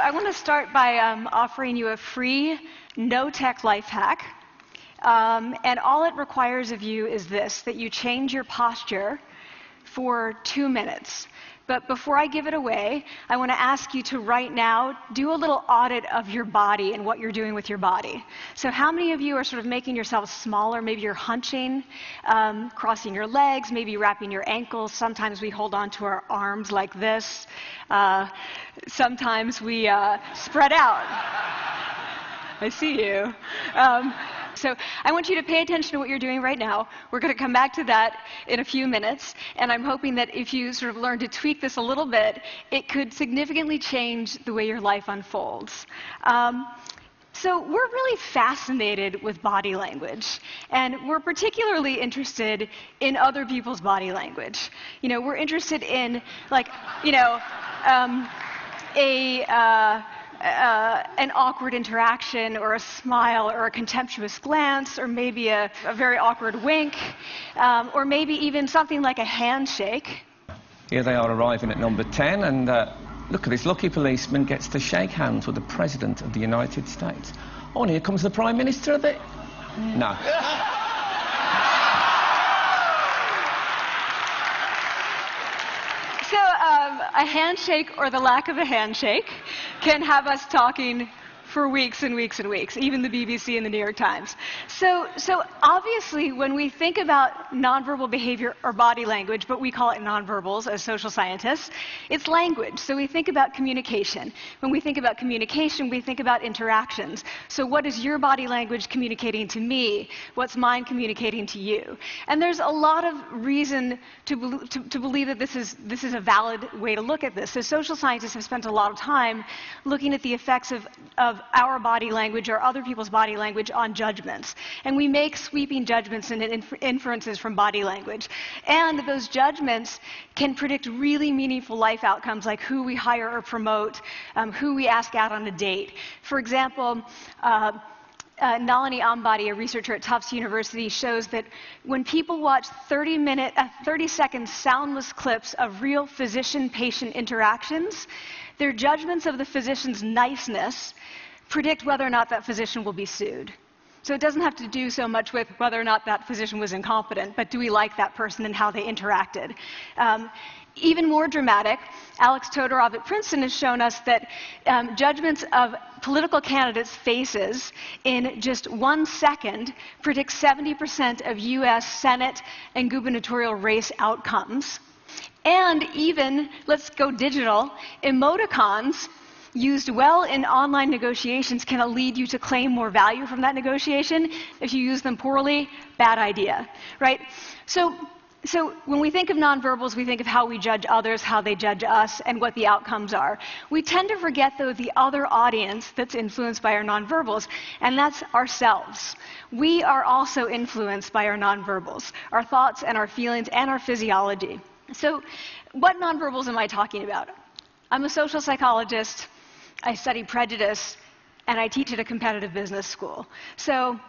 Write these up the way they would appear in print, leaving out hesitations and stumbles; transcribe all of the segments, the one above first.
I want to start by offering you a free, no-tech life hack. And all it requires of you is this, that you change your posture for 2 minutes. But before I give it away, I want to ask you to right now do a little audit of your body and what you're doing with your body. So how many of you are sort of making yourselves smaller? Maybe you're hunching, crossing your legs, maybe wrapping your ankles. Sometimes we hold on to our arms like this. Sometimes we spread out. I see you. So I want you to pay attention to what you're doing right now. We're going to come back to that in a few minutes, and I'm hoping that if you sort of learn to tweak this a little bit, it could significantly change the way your life unfolds. So we're really fascinated with body language, and we're particularly interested in other people's body language. You know, we're interested in, like, you know, an awkward interaction or a smile or a contemptuous glance or maybe a very awkward wink or maybe even something like a handshake. Here they are arriving at number 10 and look at this lucky policeman gets to shake hands with the President of the United States. Oh, and here comes the Prime Minister of it. No. So a handshake or the lack of a handshake can have us talking for weeks and weeks and weeks, even the BBC and the New York Times. So obviously, when we think about nonverbal behavior or body language, but we call it nonverbals as social scientists, it's language. So we think about communication. When we think about communication, we think about interactions. So what is your body language communicating to me? What's mine communicating to you? And there's a lot of reason to believe that this is a valid way to look at this. So social scientists have spent a lot of time looking at the effects of our body language or other people's body language on judgments. And we make sweeping judgments and inferences from body language. And those judgments can predict really meaningful life outcomes like who we hire or promote, who we ask out on a date. For example, Nalini Ambady, a researcher at Tufts University, shows that when people watch 30-second soundless clips of real physician-patient interactions, their judgments of the physician's niceness predict whether or not that physician will be sued. So it doesn't have to do so much with whether or not that physician was incompetent, but do we like that person and how they interacted? Even more dramatic, Alex Todorov at Princeton has shown us that judgments of political candidates' faces in just 1 second predict 70% of U.S. Senate and gubernatorial race outcomes. And even, let's go digital, emoticons used well in online negotiations can lead you to claim more value from that negotiation. If you use them poorly, bad idea, right? So when we think of nonverbals, we think of how we judge others, how they judge us, and what the outcomes are. We tend to forget, though, the other audience that's influenced by our nonverbals, and that's ourselves. We are also influenced by our nonverbals, our thoughts and our feelings and our physiology. So what nonverbals am I talking about? I'm a social psychologist, I study prejudice, and I teach at a competitive business school. So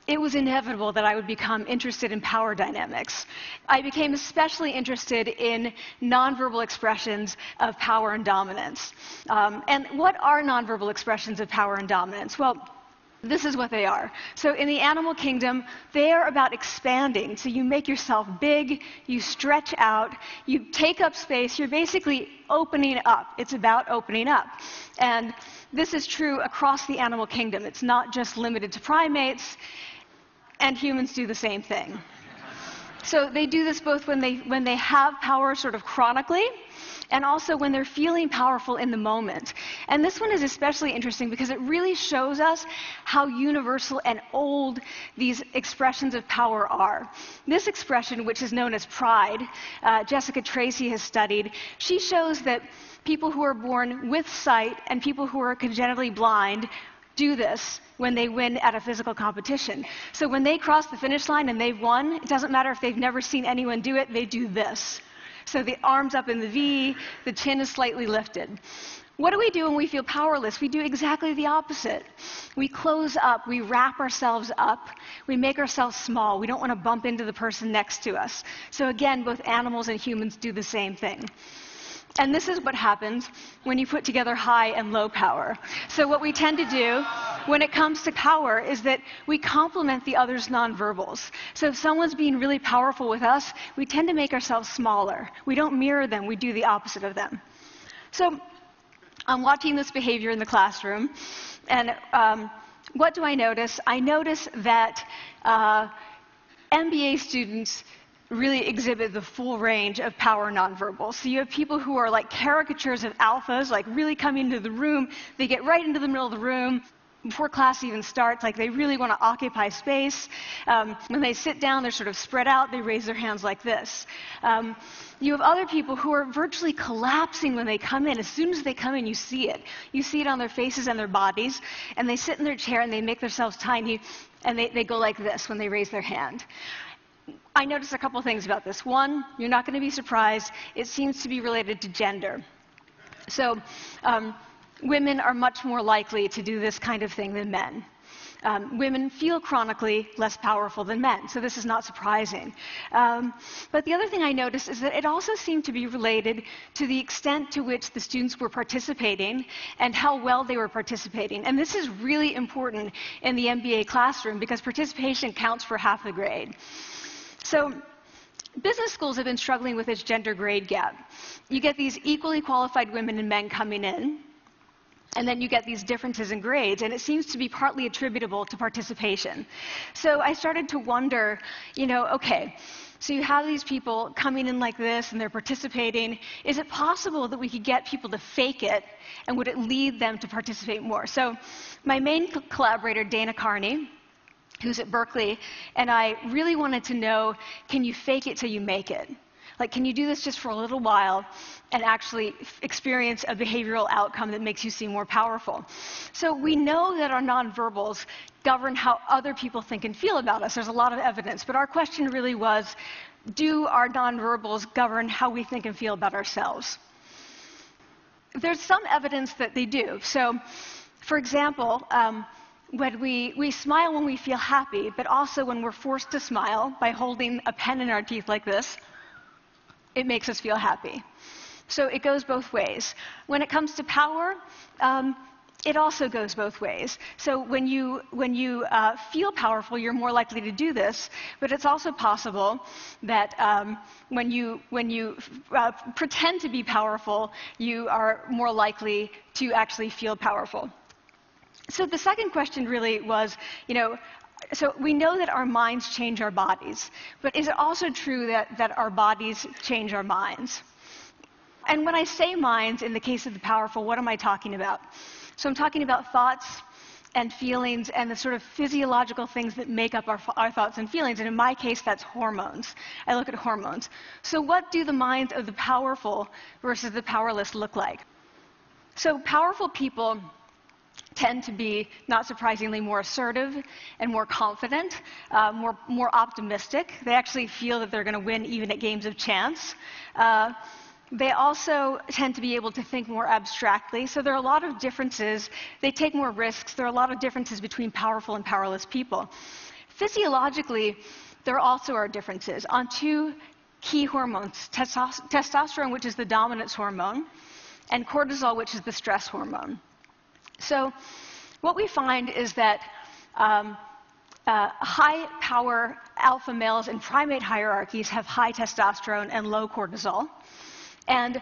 it was inevitable that I would become interested in power dynamics. I became especially interested in nonverbal expressions of power and dominance. And what are nonverbal expressions of power and dominance? Well, this is what they are. So in the animal kingdom, they are about expanding. So you make yourself big, you stretch out, you take up space, you're basically opening up. It's about opening up. And this is true across the animal kingdom. It's not just limited to primates, and humans do the same thing. So they do this both when they have power sort of chronically, and also when they're feeling powerful in the moment. And this one is especially interesting because it really shows us how universal and old these expressions of power are. This expression, which is known as pride, Jessica Tracy has studied, she shows that people who are born with sight and people who are congenitally blind do this when they win at a physical competition. So when they cross the finish line and they've won, it doesn't matter if they've never seen anyone do it, they do this. So the arms up in the V, the chin is slightly lifted. What do we do when we feel powerless? We do exactly the opposite. We close up, we wrap ourselves up, we make ourselves small. We don't want to bump into the person next to us. So again, both animals and humans do the same thing. And this is what happens when you put together high and low power. So what we tend to do when it comes to power is that we complement the other's nonverbals. So if someone's being really powerful with us, we tend to make ourselves smaller. We don't mirror them, we do the opposite of them. So I'm watching this behavior in the classroom, and what do I notice? I notice that MBA students really exhibit the full range of power nonverbals. So you have people who are like caricatures of alphas, like really coming into the room. They get right into the middle of the room before class even starts, like they really want to occupy space. When they sit down, they're sort of spread out. They raise their hands like this. You have other people who are virtually collapsing when they come in. As soon as they come in, you see it. You see it on their faces and their bodies. And they sit in their chair and they make themselves tiny, and they go like this when they raise their hand. I noticed a couple things about this. One, you're not going to be surprised. It seems to be related to gender. So women are much more likely to do this kind of thing than men. Women feel chronically less powerful than men, so this is not surprising. But the other thing I noticed is that it also seemed to be related to the extent to which the students were participating and how well they were participating. And this is really important in the MBA classroom because participation counts for half the grade. So business schools have been struggling with this gender grade gap. You get these equally qualified women and men coming in, and then you get these differences in grades, and it seems to be partly attributable to participation. So I started to wonder, okay, so you have these people coming in like this, and they're participating. Is it possible that we could get people to fake it, and would it lead them to participate more? So my main collaborator, Dana Carney, who's at Berkeley, and I really wanted to know, can you fake it till you make it? Like, can you do this just for a little while and actually experience a behavioral outcome that makes you seem more powerful? So we know that our nonverbals govern how other people think and feel about us. There's a lot of evidence, but our question really was, do our nonverbals govern how we think and feel about ourselves? There's some evidence that they do. So, for example, when we smile when we feel happy, but also when we're forced to smile by holding a pen in our teeth like this, it makes us feel happy. So it goes both ways. When it comes to power, it also goes both ways. So when you feel powerful, you're more likely to do this, but it's also possible that when you pretend to be powerful, you are more likely to actually feel powerful. So the second question really was, so we know that our minds change our bodies, but is it also true that our bodies change our minds? And when I say minds, in the case of the powerful, what am I talking about? So I'm talking about thoughts and feelings and the sort of physiological things that make up our thoughts and feelings. And in my case, that's hormones. I look at hormones. So what do the minds of the powerful versus the powerless look like? So powerful people tend to be, not surprisingly, more assertive and more confident, more optimistic. They actually feel that they're going to win even at games of chance. They also tend to be able to think more abstractly. So there are a lot of differences. They take more risks. There are a lot of differences between powerful and powerless people. Physiologically, there also are differences on two key hormones, testosterone, which is the dominance hormone, and cortisol, which is the stress hormone. So what we find is that high-power alpha males in primate hierarchies have high testosterone and low cortisol. And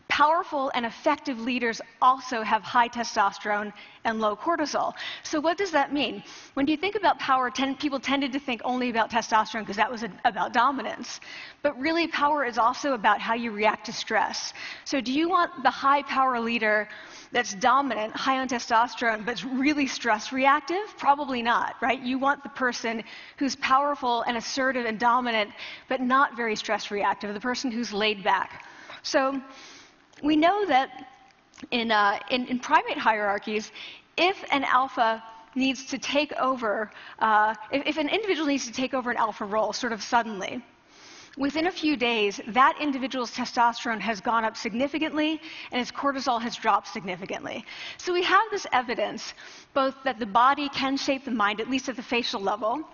powerful and effective leaders also have high testosterone and low cortisol. So what does that mean? When you think about power, people tended to think only about testosterone because that was about dominance. But really, power is also about how you react to stress. So do you want the high-power leader that's dominant, high on testosterone, but really stress reactive? Probably not, right? You want the person who's powerful and assertive and dominant, but not very stress reactive, the person who's laid back. So we know that in primate hierarchies, if an alpha needs to take over, if an individual needs to take over an alpha role sort of suddenly, within a few days, that individual's testosterone has gone up significantly and his cortisol has dropped significantly. So we have this evidence, both that the body can shape the mind, at least at the facial level,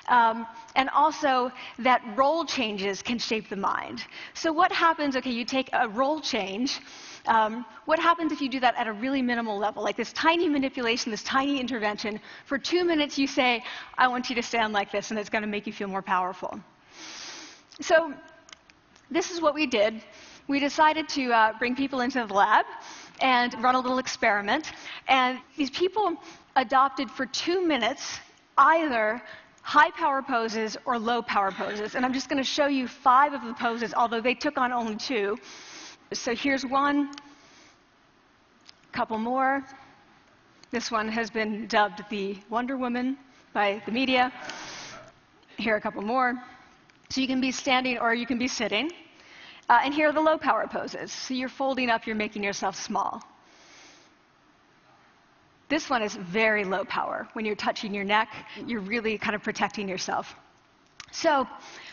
And also that role changes can shape the mind. So what happens, okay, you take a role change, what happens if you do that at a really minimal level, like this tiny manipulation, this tiny intervention? For 2 minutes you say, I want you to stand like this, and it's going to make you feel more powerful. So this is what we did. We decided to bring people into the lab and run a little experiment. And these people adopted for 2 minutes either high power poses or low power poses. And I'm just going to show you 5 of the poses, although they took on only 2. So here's one, a couple more. This one has been dubbed the Wonder Woman by the media. Here are a couple more. So you can be standing or you can be sitting. And here are the low power poses. So you're folding up, you're making yourself small. This one is very low power. When you're touching your neck, you're really kind of protecting yourself. So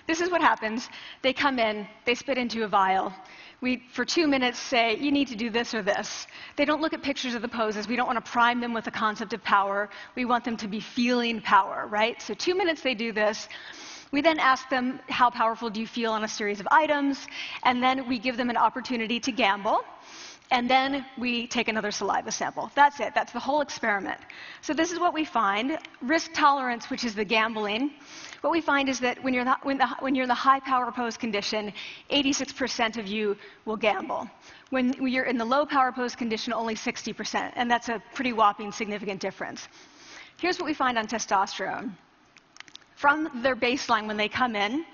this is what happens. They come in, they spit into a vial. We, for 2 minutes, say, you need to do this or this. They don't look at pictures of the poses. We don't want to prime them with the concept of power. We want them to be feeling power, right? So 2 minutes they do this. We then ask them, how powerful do you feel on a series of items? And then we give them an opportunity to gamble. And then we take another saliva sample. That's it. That's the whole experiment. So this is what we find. Risk tolerance, which is the gambling. What we find is that when you're in the high power pose condition, 86% of you will gamble. When you're in the low power pose condition, only 60%. And that's a pretty whopping significant difference. Here's what we find on testosterone. From their baseline when they come in,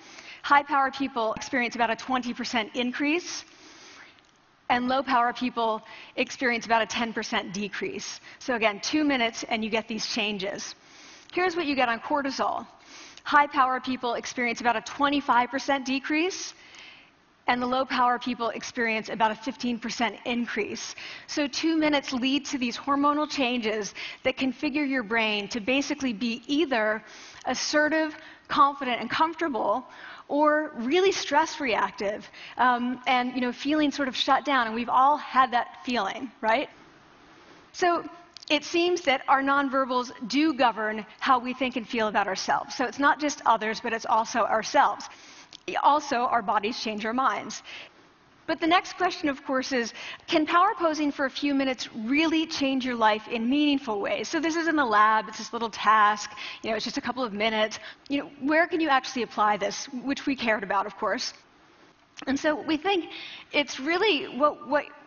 high power people experience about a 20% increase. And low-power people experience about a 10% decrease. So again, 2 minutes and you get these changes. Here's what you get on cortisol. High-power people experience about a 25% decrease, and the low-power people experience about a 15% increase. So 2 minutes lead to these hormonal changes that configure your brain to basically be either assertive, confident, and comfortable, or really stress reactive, and feeling sort of shut down. And we've all had that feeling, right? So it seems that our nonverbals do govern how we think and feel about ourselves. So it's not just others, but it's also ourselves. Also, our bodies change our minds. But the next question, of course, is, can power posing for a few minutes really change your life in meaningful ways? So this is in the lab, it's this little task, it's just a couple of minutes. Where can you actually apply this, which we cared about, of course. And so we think it's really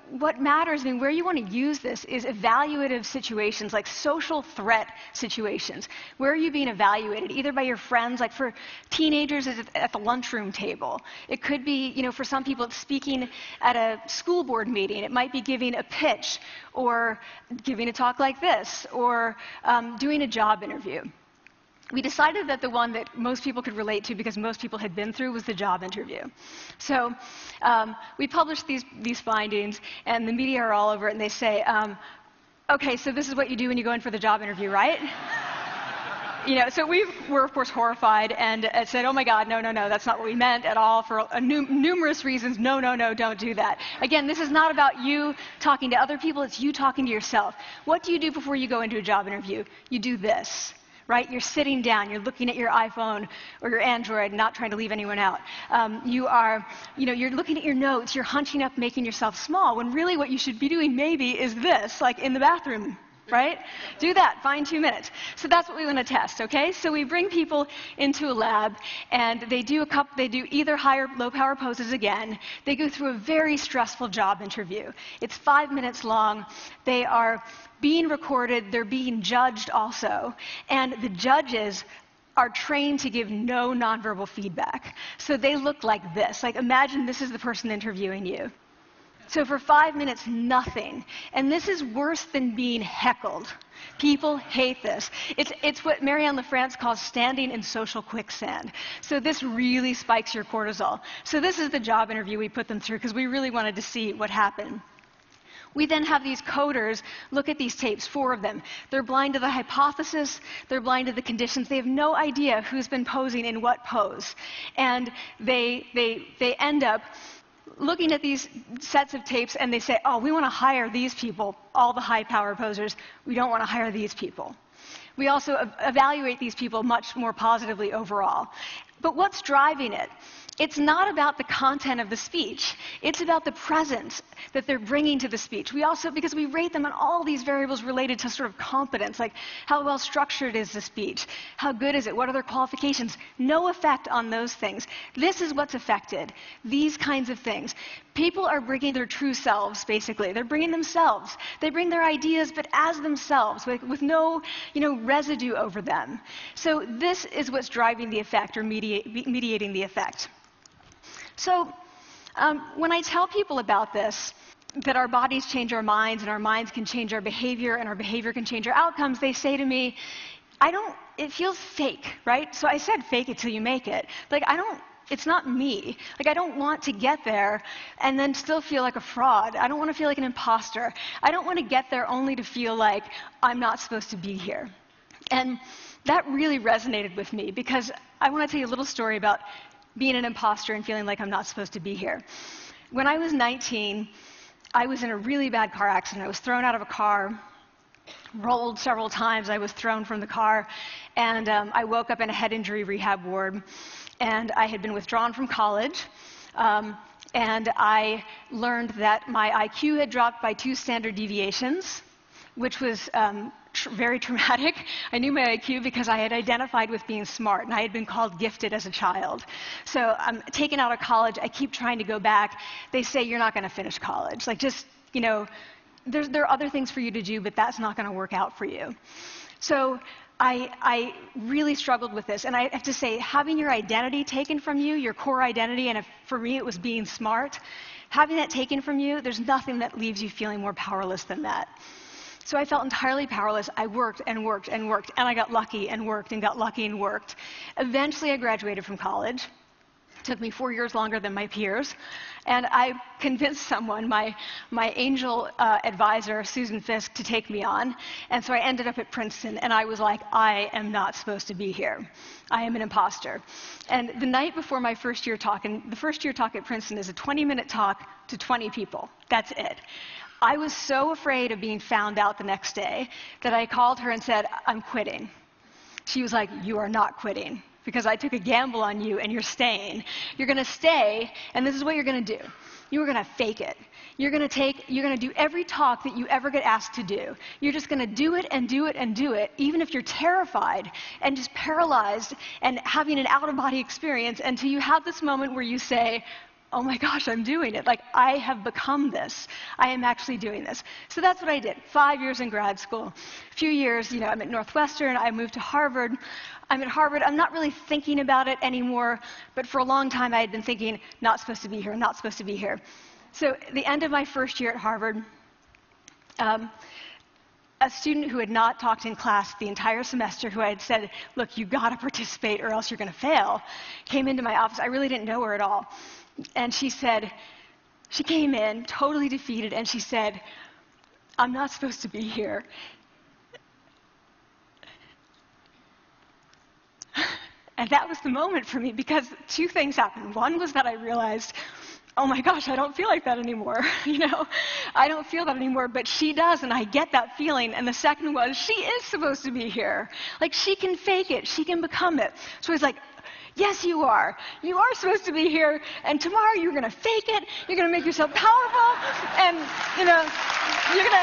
what matters, where you want to use this is evaluative situations, like social threat situations. Where are you being evaluated? Either by your friends, like for teenagers, it's at the lunchroom table. It could be, for some people, it's speaking at a school board meeting. It might be giving a pitch, or giving a talk like this, or doing a job interview. We decided that the one that most people could relate to, because most people had been through, was the job interview. So we published these findings, and the media are all over it, and they say, okay, so this is what you do when you go in for the job interview, right? So we were, of course, horrified and said, oh my God, no, that's not what we meant at all, for numerous reasons. No, don't do that. Again, this is not about you talking to other people, it's you talking to yourself. What do you do before you go into a job interview? You do this. Right? You're sitting down, you're looking at your iPhone or your Android, not trying to leave anyone out. You're looking at your notes, you're hunching up, making yourself small, when really what you should be doing maybe is this, like in the bathroom, right? Do that, find 2 minutes. So that's what we want to test, okay? So we bring people into a lab, and they do either high or low power poses again. They go through a very stressful job interview. It's 5 minutes long. They are being recorded, they're being judged also, and the judges are trained to give no nonverbal feedback. So they look like this. Like, imagine this is the person interviewing you. So for 5 minutes, nothing. And this is worse than being heckled. People hate this. It's what Marianne LaFrance calls standing in social quicksand. So this really spikes your cortisol. So this is the job interview we put them through, because we really wanted to see what happened. We then have these coders look at these tapes, 4 of them. They're blind to the hypothesis, they're blind to the conditions. They have no idea who's been posing in what pose. And they end up looking at these sets of tapes, and they say, oh, we want to hire these people, all the high power posers. We don't want to hire these people. We also evaluate these people much more positively overall. But what's driving it? It's not about the content of the speech. It's about the presence that they're bringing to the speech. We also, because we rate them on all these variables related to sort of competence, like how well structured is the speech? How good is it? What are their qualifications? No effect on those things. This is what's affected. These kinds of things. People are bringing their true selves, basically. They're bringing themselves. They bring their ideas, but as themselves, with no, residue over them. So this is what's driving the effect or mediating the effect. So when I tell people about this, that our bodies change our minds and our minds can change our behavior and our behavior can change our outcomes, they say to me, it feels fake, right? So I said fake it till you make it. It's not me. I don't want to get there and then still feel like a fraud. I don't want to feel like an imposter. I don't want to get there only to feel like I'm not supposed to be here. And that really resonated with me because I want to tell you a little story about being an imposter and feeling like I'm not supposed to be here. When I was 19, I was in a really bad car accident. I was thrown out of a car, rolled several times. I was thrown from the car, and I woke up in a head injury rehab ward. And I had been withdrawn from college, and I learned that my IQ had dropped by 2 standard deviations, which was very traumatic. I knew my IQ because I had identified with being smart, and I had been called gifted as a child. So I'm taken out of college. I keep trying to go back. They say, you're not going to finish college. There are other things for you to do, but that's not going to work out for you. So I really struggled with this. And I have to say, having your identity taken from you, your core identity, and for me it was being smart, having that taken from you, there's nothing that leaves you feeling more powerless than that. So I felt entirely powerless. I worked and worked and worked, and I got lucky and worked and got lucky and worked. Eventually I graduated from college. It took me 4 years longer than my peers. And I convinced someone, my angel advisor, Susan Fisk, to take me on. And so I ended up at Princeton, and I was like, I am not supposed to be here. I am an imposter. And the night before my first year talk, and the first year talk at Princeton is a 20-minute talk to 20 people. That's it. I was so afraid of being found out the next day that I called her and said, I'm quitting. She was like, you are not quitting, because I took a gamble on you and you're staying. You're going to stay, and this is what you're going to do. You're going to fake it. You're going to do every talk that you ever get asked to do. You're just going to do it and do it and do it, even if you're terrified and just paralyzed and having an out-of-body experience until you have this moment where you say, oh my gosh, I'm doing it. I have become this. I am actually doing this. So that's what I did. 5 years in grad school. A few years, I'm at Northwestern. I moved to Harvard. I'm at Harvard. I'm not really thinking about it anymore, but for a long time I had been thinking, not supposed to be here, not supposed to be here. So at the end of my first year at Harvard, a student who had not talked in class the entire semester, who I had said, look, you've got to participate or else you're going to fail, came into my office. I really didn't know her at all. And she came in totally defeated, and she said, I'm not supposed to be here. And that was the moment for me, because 2 things happened. One was that I realized, oh my gosh, I don't feel like that anymore. I don't feel that anymore, but she does, and I get that feeling. And the second was, she is supposed to be here. She can fake it. She can become it. So I was like, yes, you are. You are supposed to be here, and tomorrow you're going to fake it. You're going to make yourself powerful, and, you're going to...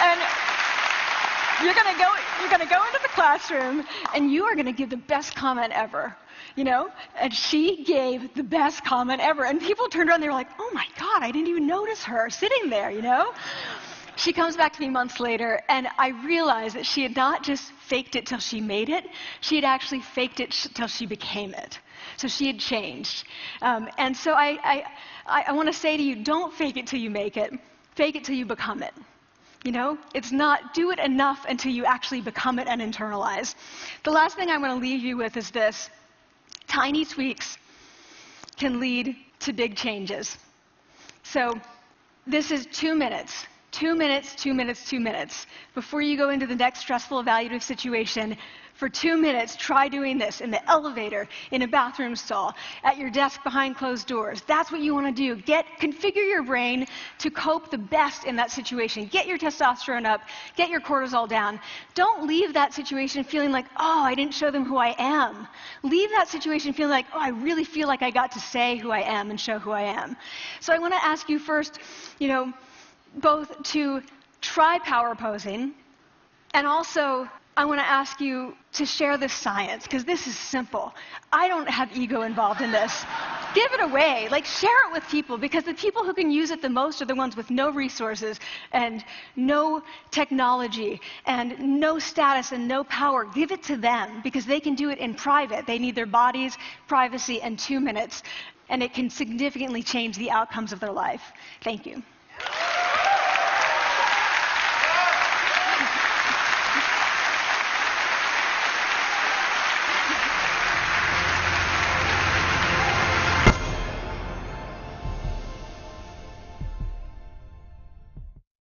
and you're going to go into the classroom, and you are going to give the best comment ever, And she gave the best comment ever. And people turned around, they were like, oh my God, I didn't even notice her sitting there, She comes back to me months later, and I realized that she had not just faked it till she made it, she had actually faked it till she became it. So she had changed. And so I want to say to you, don't fake it till you make it. Fake it till you become it. It's not do it enough until you actually become it and internalize. The last thing I want to leave you with is this. Tiny tweaks can lead to big changes. So this is 2 minutes. 2 minutes, 2 minutes, 2 minutes. Before you go into the next stressful evaluative situation, for 2 minutes, try doing this in the elevator, in a bathroom stall, at your desk behind closed doors. That's what you want to do. Configure your brain to cope the best in that situation. Get your testosterone up, get your cortisol down. Don't leave that situation feeling like, oh, I didn't show them who I am. Leave that situation feeling like, oh, I really feel like I got to say who I am and show who I am. So I want to ask you first, both to try power posing, and also I want to ask you to share this science, because this is simple. I don't have ego involved in this. Give it away. Share it with people, because the people who can use it the most are the ones with no resources and no technology and no status and no power. Give it to them, because they can do it in private. They need their bodies, privacy, and 2 minutes, and it can significantly change the outcomes of their life. Thank you.